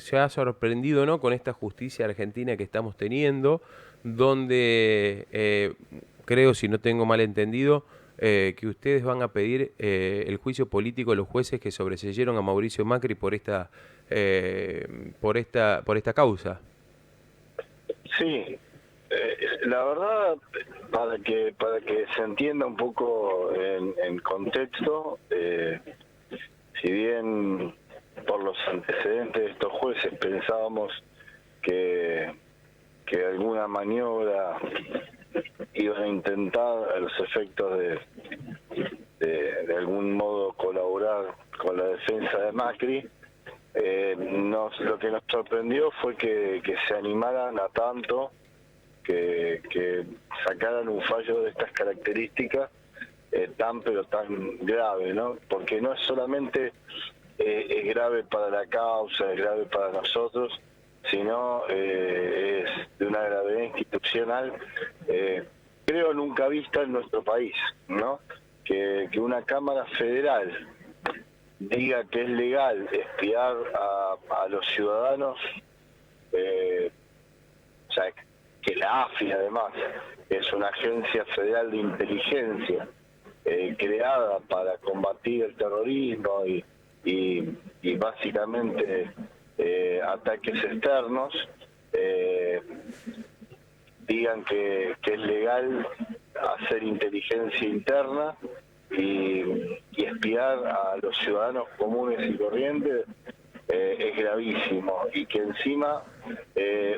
se ha sorprendido, ¿no?, con esta justicia argentina que estamos teniendo, donde creo, si no tengo mal entendido, que ustedes van a pedir el juicio político de los jueces que sobreseyeron a Mauricio Macri por esta causa. Sí, la verdad, para que se entienda un poco en contexto, si bien por los antecedentes de estos jueces pensábamos que, que alguna maniobra iban a intentar a los efectos de algún modo colaborar con la defensa de Macri, lo que nos sorprendió fue que se animaran a tanto, que sacaran un fallo de estas características pero tan grave, ¿no? Porque no es solamente es grave para la causa, es grave para nosotros, sino es de una gravedad institucional, creo nunca vista en nuestro país, ¿no? Que una Cámara Federal diga que es legal espiar a los ciudadanos, o sea, que la AFI además es una agencia federal de inteligencia creada para combatir el terrorismo y básicamente ataques externos, digan que es legal hacer inteligencia interna y espiar a los ciudadanos comunes y corrientes, es gravísimo, y que encima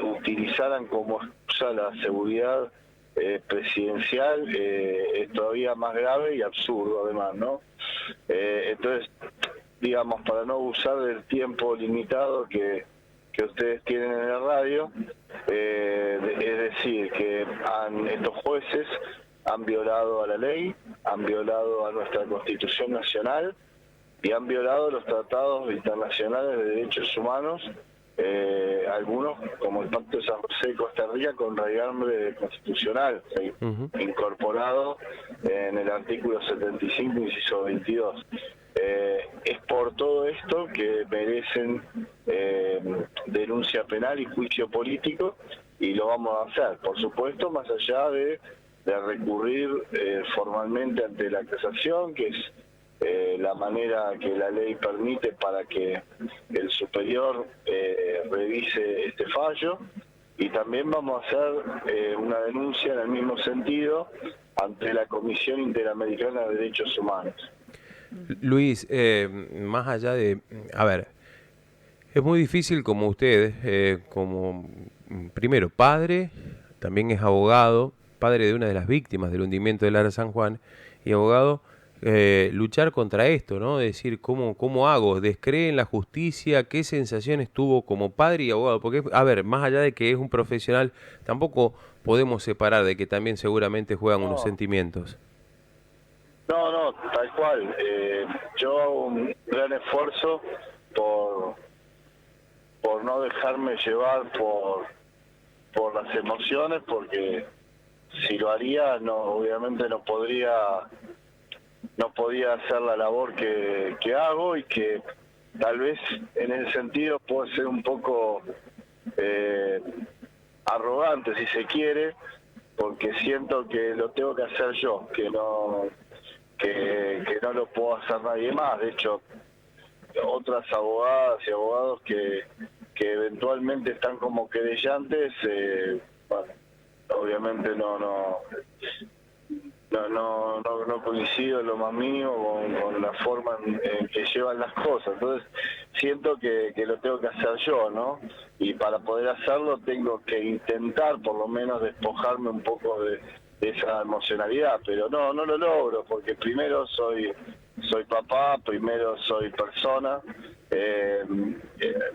utilizaran como excusa la seguridad presidencial, es todavía más grave y absurdo además, ¿no? Entonces, digamos, para no abusar del tiempo limitado que ustedes tienen en la radio, es decir, que estos jueces han violado a la ley, han violado a nuestra Constitución Nacional y han violado los tratados internacionales de derechos humanos, algunos como el Pacto de San José de Costa Rica con raigambre constitucional, incorporado en el artículo 75, inciso 22. Es por todo esto que merecen denuncia penal y juicio político, y lo vamos a hacer, por supuesto, más allá de recurrir formalmente ante la casación, que es la manera que la ley permite para que el superior revise este fallo, y también vamos a hacer una denuncia en el mismo sentido ante la Comisión Interamericana de Derechos Humanos. Luis, más allá de... A ver, es muy difícil como usted, como primero padre, también es abogado, padre de una de las víctimas del hundimiento del Ara San Juan, y abogado, luchar contra esto, ¿no? Es decir, ¿cómo hago? ¿Descree en la justicia? ¿Qué sensaciones tuvo como padre y abogado? Porque, a ver, más allá de que es un profesional, tampoco podemos separar de que también seguramente juegan unos sentimientos. No, tal cual. Yo hago un gran esfuerzo por no dejarme llevar por las emociones, porque si lo haría, obviamente no podría hacer la labor que hago, y que tal vez en ese sentido puedo ser un poco arrogante, si se quiere, porque siento que lo tengo que hacer yo, que no lo puedo hacer nadie más. De hecho, otras abogadas y abogados que eventualmente están como querellantes, bueno, obviamente no coincido en lo más mínimo con la forma en que llevan las cosas. Entonces siento que lo tengo que hacer yo, ¿no? Y para poder hacerlo tengo que intentar por lo menos despojarme un poco de esa emocionalidad, pero no lo logro, porque primero soy papá, primero soy persona.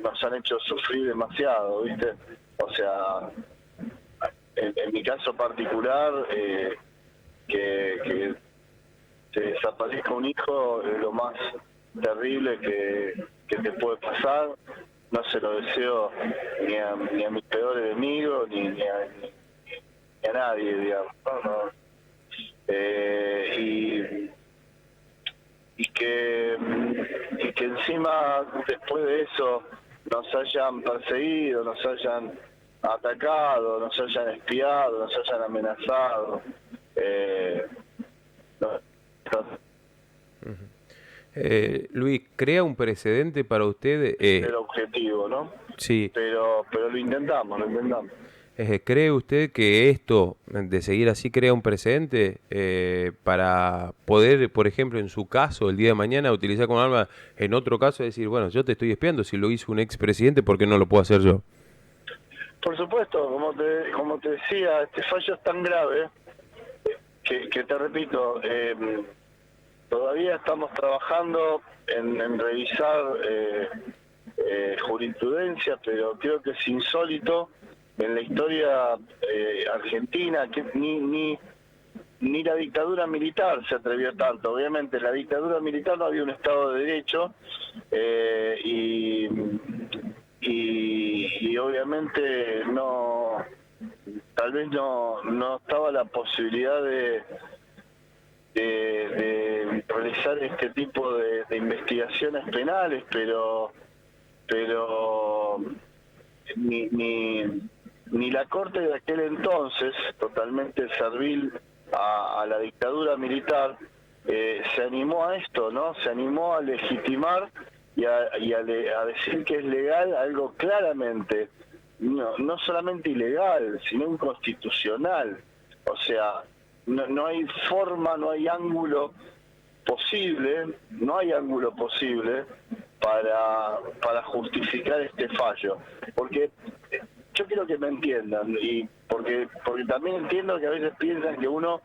Nos han hecho sufrir demasiado, ¿viste? O sea, en mi caso particular, que se desaparezca un hijo es lo más terrible que te puede pasar. No se lo deseo ni a mis peores enemigos, ni a nadie, digamos. No. Y que encima, después de eso, nos hayan perseguido, nos hayan atacado, nos hayan espiado, nos hayan amenazado. No, Luis, ¿crea un precedente para usted? el objetivo, ¿no? Sí. Pero lo intentamos, lo intentamos. ¿Cree usted que esto, de seguir así, crea un precedente para poder, por ejemplo, en su caso, el día de mañana, utilizar como arma, en otro caso, decir, bueno, yo te estoy espiando, si lo hizo un expresidente, ¿por qué no lo puedo hacer yo? Por supuesto, como te decía, este fallo es tan grave que te repito, todavía estamos trabajando en revisar jurisprudencia, pero creo que es insólito en la historia argentina que ni la dictadura militar se atrevió tanto. Obviamente en la dictadura militar no había un Estado de Derecho y obviamente tal vez no estaba la posibilidad de realizar este tipo de investigaciones penales, pero ni la Corte de aquel entonces, totalmente servil a la dictadura militar, se animó a esto, ¿no? Se animó a legitimar y a decir que es legal algo claramente, no solamente ilegal, sino inconstitucional. O sea, no hay forma, no hay ángulo posible para justificar este fallo, porque yo quiero que me entiendan y porque también entiendo que a veces piensan que uno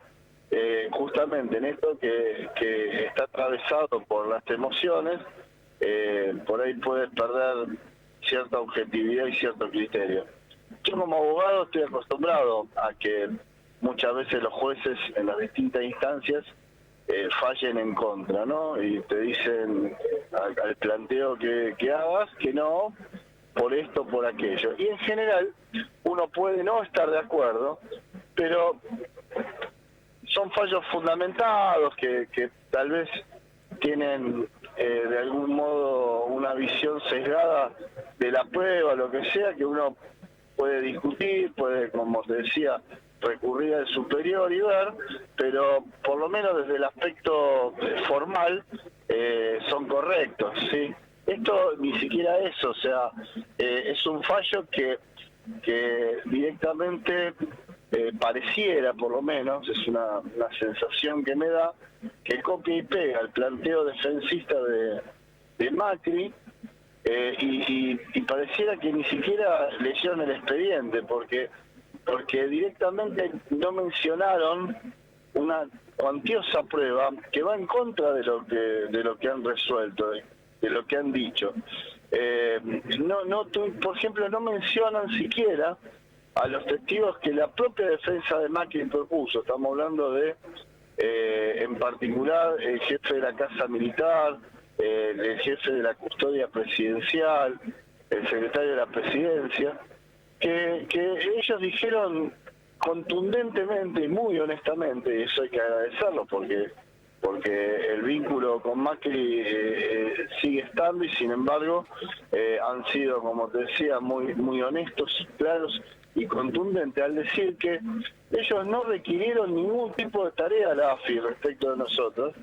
justamente en esto que está atravesado por las emociones por ahí puede perder cierta objetividad y cierto criterio. Yo como abogado estoy acostumbrado a que muchas veces los jueces en las distintas instancias fallen en contra, ¿no? Y te dicen al planteo que hagas que no, por esto, por aquello. Y en general uno puede no estar de acuerdo, pero son fallos fundamentados que tal vez tienen de algún modo una visión sesgada de la prueba, lo que sea, que uno puede discutir, puede, como te decía, recurrir al superior y ver, pero por lo menos desde el aspecto formal son correctos, ¿sí? Esto ni siquiera es, o sea, es un fallo que directamente pareciera, por lo menos, es una sensación que me da, que copia y pega el planteo defensista de Macri, y pareciera que ni siquiera leyeron el expediente, porque directamente no mencionaron una cuantiosa prueba que va en contra de lo que han resuelto, de lo que han dicho. Por ejemplo, no mencionan siquiera a los testigos que la propia defensa de Macri propuso. Estamos hablando de, en particular, el jefe de la Casa Militar, el jefe de la Custodia Presidencial, el secretario de la Presidencia, que ellos dijeron contundentemente y muy honestamente, y eso hay que agradecerlo porque el vínculo con Macri sigue estando y sin embargo han sido, como te decía, muy honestos, claros y contundentes al decir que ellos no requirieron ningún tipo de tarea a la AFI respecto de nosotros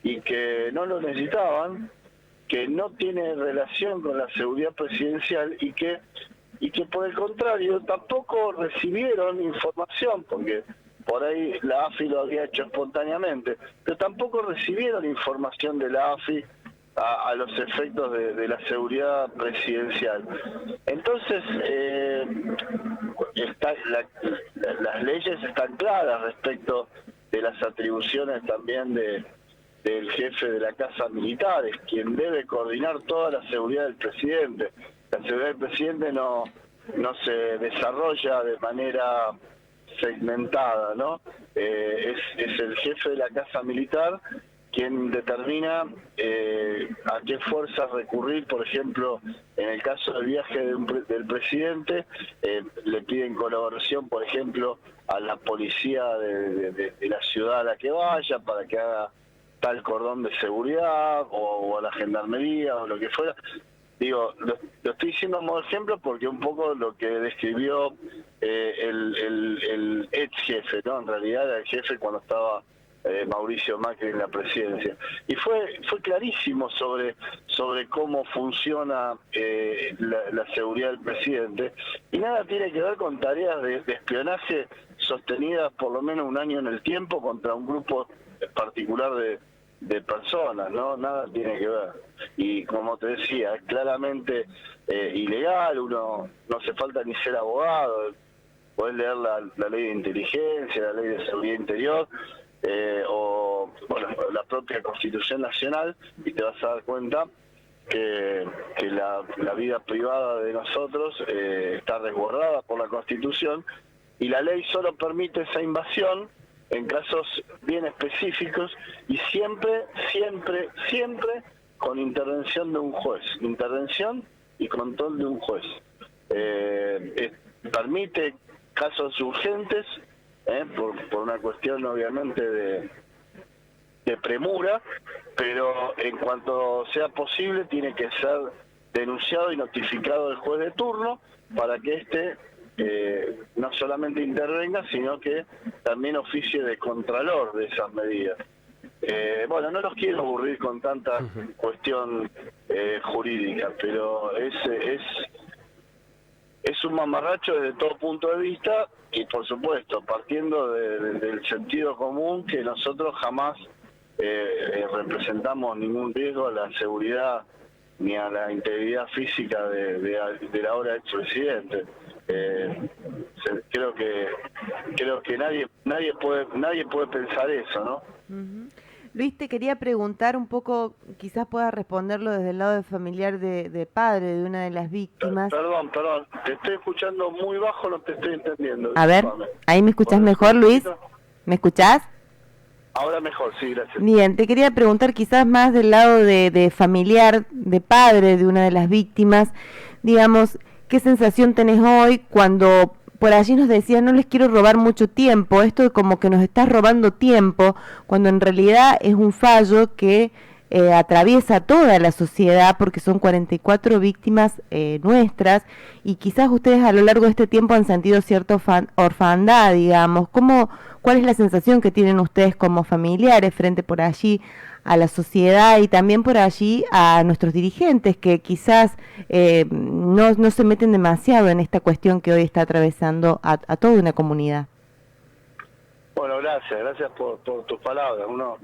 y que no lo necesitaban, que no tiene relación con la seguridad presidencial y que por el contrario tampoco recibieron información, porque por ahí la AFI lo había hecho espontáneamente, pero tampoco recibieron información de la AFI a los efectos de la seguridad presidencial. Entonces, las leyes están claras respecto de las atribuciones también del jefe de la Casa Militar, es quien debe coordinar toda la seguridad del presidente. La seguridad del presidente no se desarrolla de manera segmentada, ¿no? Es el jefe de la Casa Militar quien determina a qué fuerzas recurrir. Por ejemplo, en el caso del viaje del presidente, le piden colaboración, por ejemplo, a la policía de la ciudad a la que vaya para que haga tal cordón de seguridad, o a la gendarmería, o lo que fuera. Digo, lo estoy diciendo a modo de ejemplo porque un poco lo que describió el ex jefe, ¿no? En realidad era el jefe cuando estaba Mauricio Macri en la presidencia. Y fue clarísimo sobre cómo funciona la seguridad del presidente. Y nada tiene que ver con tareas de espionaje sostenidas por lo menos un año en el tiempo contra un grupo particular de personas, ¿no? Nada tiene que ver. Y como te decía, es claramente ilegal, uno no hace falta ni ser abogado, podés leer la ley de inteligencia, la ley de seguridad interior, o bueno, la propia Constitución Nacional, y te vas a dar cuenta que la vida privada de nosotros está resguardada por la Constitución, y la ley solo permite esa invasión en casos bien específicos y siempre con intervención de un juez, intervención y control de un juez. Permite casos urgentes, por una cuestión obviamente de premura, pero en cuanto sea posible tiene que ser denunciado y notificado al juez de turno para que éste no solamente intervenga, sino que también oficie de contralor de esas medidas. Bueno, no los quiero aburrir con tanta cuestión jurídica, pero es un mamarracho desde todo punto de vista y, por supuesto, partiendo del sentido común, que nosotros jamás representamos ningún riesgo a la seguridad ni a la integridad física de la ahora expresidente. Creo que nadie puede pensar eso, ¿no? Uh-huh. Luis, te quería preguntar un poco, quizás puedas responderlo desde el lado de familiar de padre de una de las víctimas. Perdón, te estoy escuchando muy bajo, no te estoy entendiendo. A ver, ¿ahí me escuchás mejor, Luis? ¿Me escuchás? Ahora mejor, sí, gracias. Bien, te quería preguntar quizás más del lado de familiar, de padre de una de las víctimas, digamos, ¿qué sensación tenés hoy cuando por allí nos decían no les quiero robar mucho tiempo, esto como que nos estás robando tiempo, cuando en realidad es un fallo que atraviesa toda la sociedad porque son 44 víctimas nuestras y quizás ustedes a lo largo de este tiempo han sentido cierta orfandad, digamos, ¿cuál es la sensación que tienen ustedes como familiares frente por allí a la sociedad y también por allí a nuestros dirigentes que quizás no se meten demasiado en esta cuestión que hoy está atravesando a toda una comunidad? Bueno, gracias por tus palabras. Uno,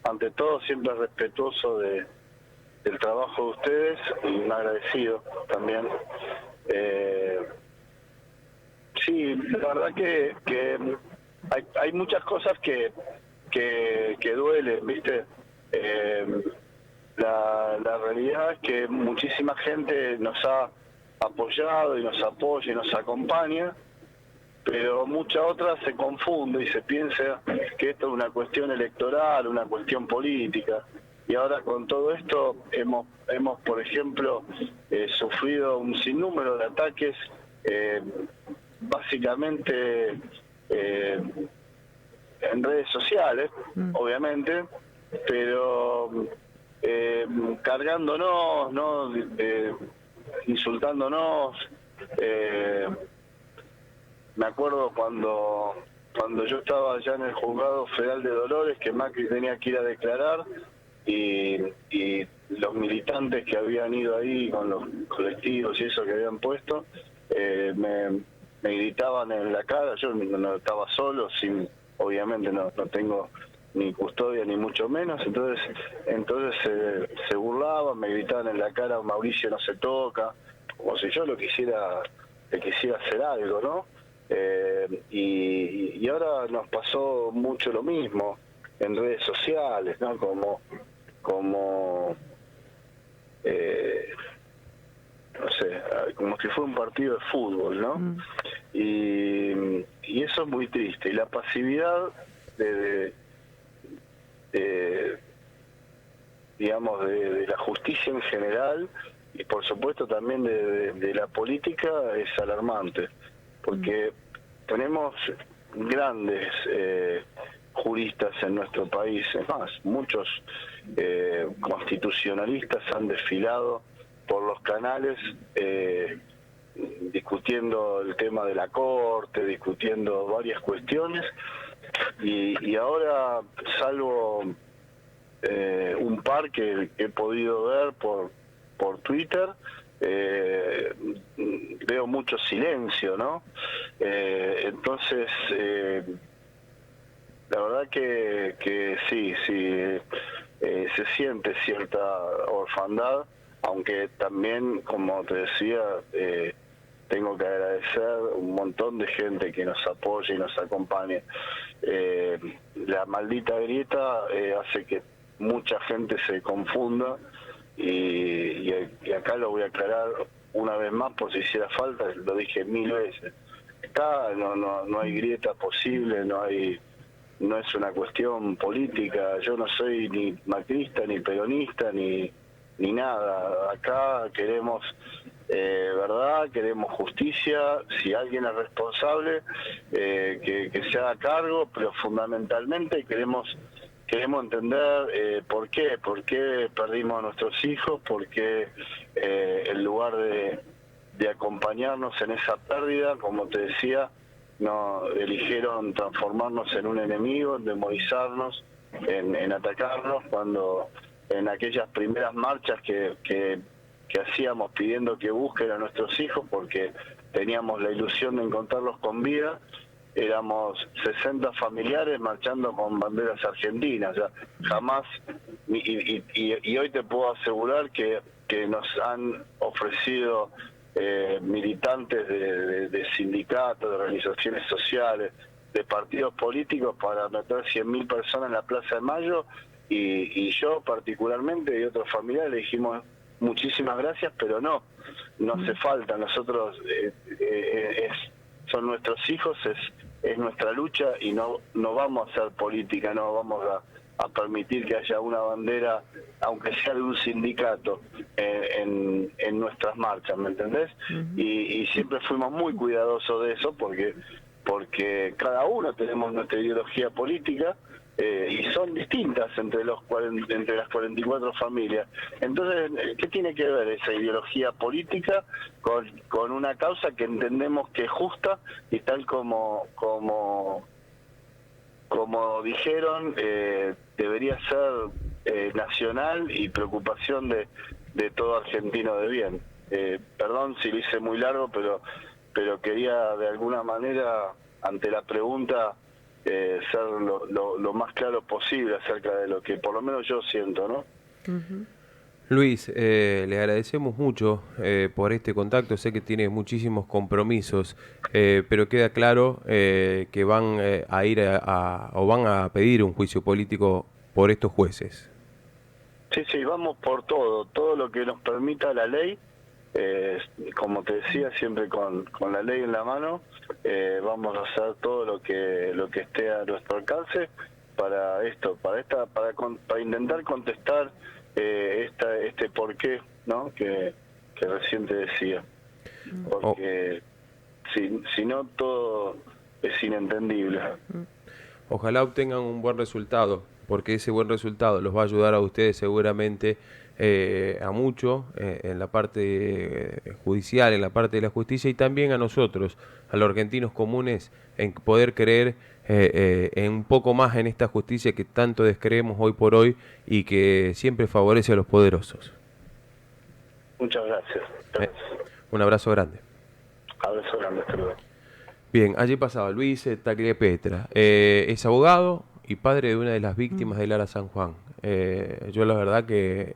ante todo, siempre es respetuoso del trabajo de ustedes y un agradecido también. Sí, la verdad que hay muchas cosas que duelen, ¿viste? La realidad es que muchísima gente nos ha apoyado y nos apoya y nos acompaña, pero mucha otra se confunde y se piensa que esto es una cuestión electoral, una cuestión política. Y ahora con todo esto hemos por ejemplo, sufrido un sinnúmero de ataques, básicamente en redes sociales, obviamente, pero cargándonos, ¿no? Insultándonos. Me acuerdo cuando yo estaba allá en el juzgado federal de Dolores, que Macri tenía que ir a declarar, y los militantes que habían ido ahí con los colectivos y eso que habían puesto, me gritaban en la cara. Yo no estaba solo, obviamente no tengo ni custodia ni mucho menos, entonces se burlaban, me gritaban en la cara: Mauricio no se toca, como si yo le quisiera hacer algo, ¿no? Y ahora nos pasó mucho lo mismo en redes sociales, ¿no? Como no sé, como si fuera un partido de fútbol, ¿no? Y eso es muy triste. Y la pasividad digamos, de la justicia en general, y por supuesto también de la política, es alarmante, porque tenemos grandes juristas en nuestro país. Es más, muchos constitucionalistas han desfilado por los canales, discutiendo el tema de la corte, discutiendo varias cuestiones, y ahora, salvo un par que he podido ver por Twitter, veo mucho silencio, ¿no? Entonces, la verdad que sí, se siente cierta orfandad, aunque también, como te decía, tengo que agradecer un montón de gente que nos apoya y nos acompaña. La maldita grieta hace que mucha gente se confunda, y acá lo voy a aclarar una vez más por si hiciera falta, lo dije 1000 veces. Acá no hay grieta posible, no es una cuestión política. Yo no soy ni macrista, ni peronista, ni nada. Acá queremos verdad, queremos justicia. Si alguien es responsable, que se haga cargo, pero fundamentalmente queremos entender por qué perdimos a nuestros hijos, por qué en lugar de acompañarnos en esa pérdida, como te decía, no eligieron transformarnos en un enemigo, en demonizarnos, en atacarnos, cuando en aquellas primeras marchas que hacíamos pidiendo que busquen a nuestros hijos porque teníamos la ilusión de encontrarlos con vida, éramos 60 familiares marchando con banderas argentinas. Ya jamás, y hoy te puedo asegurar que nos han ofrecido militantes de sindicatos, de organizaciones sociales, de partidos políticos para meter 100.000 personas en la Plaza de Mayo, y yo particularmente y otros familiares le dijimos muchísimas gracias, pero no hace falta. Nosotros son nuestros hijos, es nuestra lucha, y no vamos a hacer política, no vamos a permitir que haya una bandera, aunque sea de un sindicato, en nuestras marchas, ¿me entendés? Y siempre fuimos muy cuidadosos de eso, porque cada uno tenemos nuestra ideología política, y son distintas entre las 44 familias. Entonces, ¿qué tiene que ver esa ideología política con una causa que entendemos que es justa, y tal como dijeron, debería ser nacional y preocupación de todo argentino de bien? Perdón si lo hice muy largo, pero quería de alguna manera, ante la pregunta, ser lo más claro posible acerca de lo que por lo menos yo siento, ¿no? Luis, le agradecemos mucho por este contacto. Sé que tiene muchísimos compromisos, pero queda claro que van a ir o van a pedir un juicio político por estos jueces. Sí, vamos por todo lo que nos permita la ley. Como te decía, siempre con la ley en la mano, vamos a hacer todo lo que esté a nuestro alcance para intentar contestar este porqué, ¿no? que recién te decía, porque si no, todo es inentendible. Ojalá obtengan un buen resultado, porque ese buen resultado los va a ayudar a ustedes seguramente a mucho en la parte judicial, en la parte de la justicia, y también a nosotros, a los argentinos comunes, en poder creer en un poco más en esta justicia que tanto descreemos hoy por hoy y que siempre favorece a los poderosos. Muchas gracias. Un abrazo grande. Abrazo grande, hasta luego. Bien, allí pasaba Luis Tagliapetra, es abogado y padre de una de las víctimas de Lara San Juan. Yo la verdad que